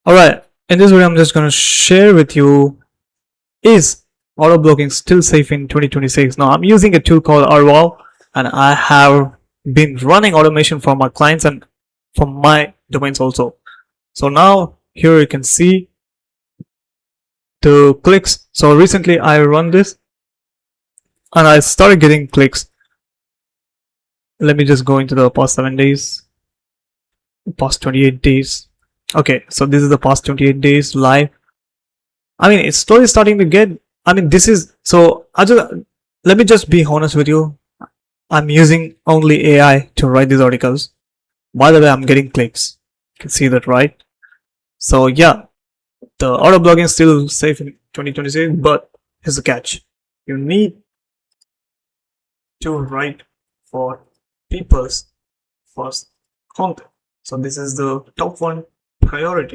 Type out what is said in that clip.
Alright, in this video I'm just going to share with you, is Autoblogging still safe in 2026? Now I'm using a tool called Arval, and I have been running automation for my clients and for my domains also. So now here you can see the clicks. So recently I run this and I started getting clicks. Let me just go into the past 7 days, past 28 days. Okay, so this is the past 28 days live. I mean, it's slowly starting to get, this is, so let me just be honest with you. I'm using only AI to write these articles. By the way, I'm getting clicks. You can see that, right? So yeah, the Autoblogging is still safe in 2026, but here's the catch. You need to write for people's first content. So this is the top one priority.